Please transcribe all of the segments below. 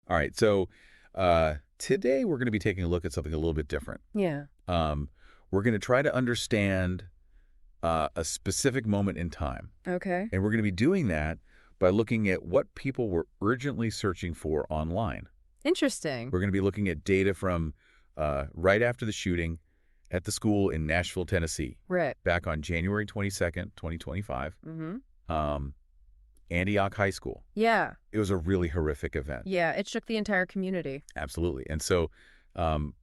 All right. So today we're going to be taking a look at something a little bit different. Yeah. We're going to try to understand a specific moment in time. Okay. And we're going to be doing that by looking at what people were urgently searching for online. Interesting. We're going to be looking at data from right after the shooting at the school in Nashville, Tennessee. Right. Back on January 22nd, 2025. Mm-hmm. Antioch High School. Yeah. It was a really horrific event. Yeah, it shook the entire community. Absolutely. And so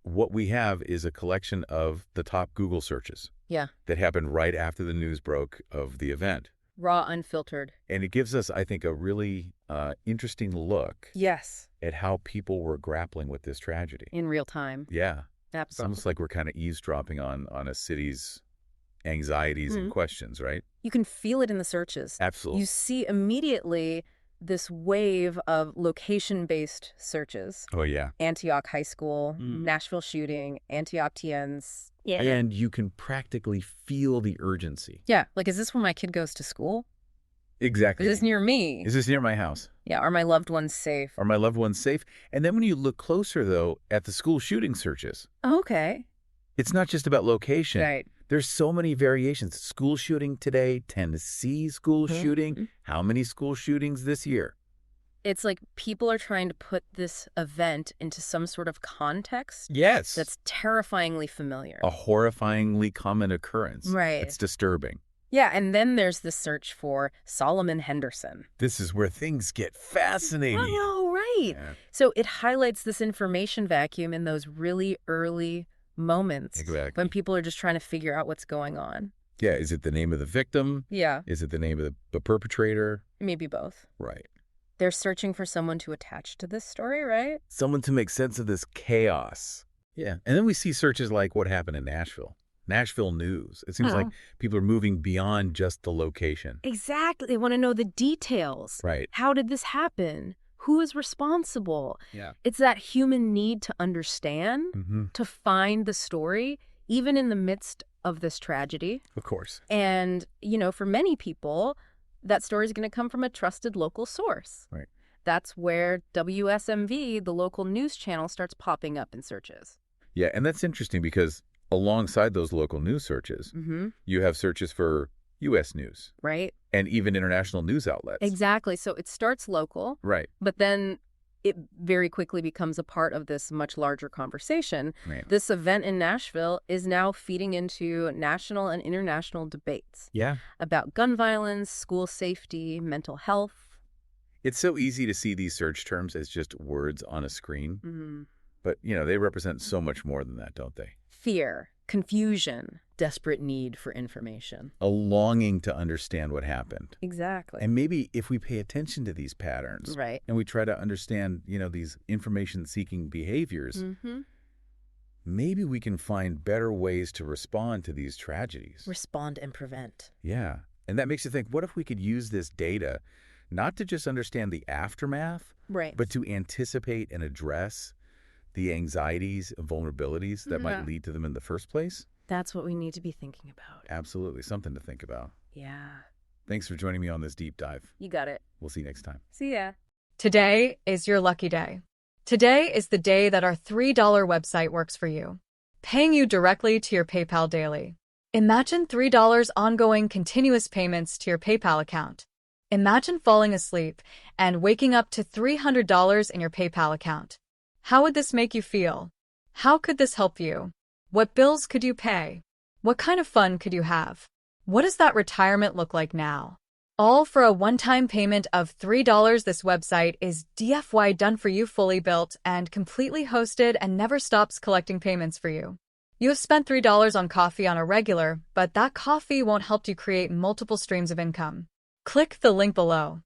what we have is a collection of the top Google searches. Yeah. That happened right after the news broke of the event. Raw, unfiltered. And it gives us, I think, a really interesting look Yes. at how people were grappling with this tragedy. In real time. Yeah. It's Absolutely. almost like we're kind of eavesdropping on a city's anxieties and questions, right? You can feel it in the searches. Absolutely. You see immediately this wave of location-based searches. Oh, yeah. Antioch High School, Nashville shooting, Antioch TNs. Yeah. And you can practically feel the urgency. Yeah. Like, is this where my kid goes to school? Exactly. Is this near me? Is this near my house? Yeah. Are my loved ones safe? Are my loved ones safe? And then when you look closer, though, at the school shooting searches, Okay. it's not just about location. Right. There's so many variations. School shooting today, Tennessee school shooting. How many school shootings this year? It's like people are trying to put this event into some sort of context. Yes. That's terrifyingly familiar. A horrifyingly common occurrence. Right. It's disturbing. Yeah, and then there's the search for Solomon Henderson. This is where things get fascinating. I know, right? Yeah. So it highlights this information vacuum in those really early moments. Exactly. When people are just trying to figure out what's going on. Yeah, is it the name of the victim? Yeah. Is it the name of the perpetrator? Maybe both. Right. They're searching for someone to attach to this story, right? Someone to make sense of this chaos. Yeah. And then we see searches like what happened in Nashville. Nashville news. It seems like people are moving beyond just the location. Exactly. They want to know the details. Right. How did this happen? Who is responsible? Yeah. It's that human need to understand, to find the story, even in the midst of this tragedy. Of course. And, you know, for many people, that story is going to come from a trusted local source. Right. That's where WSMV, the local news channel, starts popping up in searches. Yeah, and that's interesting because alongside those local news searches, you have searches for U.S. news. Right. And even international news outlets. Exactly. So it starts local. Right. But then it very quickly becomes a part of this much larger conversation. Right. This event in Nashville is now feeding into national and international debates. Yeah. About gun violence, school safety, mental health. It's so easy to see these search terms as just words on a screen. But, you know, they represent so much more than that, don't they? Fear, confusion, desperate need for information. A longing to understand what happened. Exactly. And maybe if we pay attention to these patterns, right, and we try to understand, you know, these information-seeking behaviors, maybe we can find better ways to respond to these tragedies. Respond and prevent. Yeah. And that makes you think, what if we could use this data not to just understand the aftermath, right, but to anticipate and address the anxieties and vulnerabilities that might lead to them in the first place? That's what we need to be thinking about. Absolutely. Something to think about. Yeah. Thanks for joining me on this deep dive. You got it. We'll see you next time. See ya. Today is your lucky day. Today is the day that our $3 website works for you, paying you directly to your PayPal daily. Imagine $3 ongoing continuous payments to your PayPal account. Imagine falling asleep and waking up to $300 in your PayPal account. How would this make you feel? How could this help you? What bills could you pay? What kind of fun could you have? What does that retirement look like now? All for a one-time payment of $3. This website is DFY done for you, fully built and completely hosted, and never stops collecting payments for you. You have spent $3 on coffee on a regular, but that coffee won't help you create multiple streams of income. Click the link below.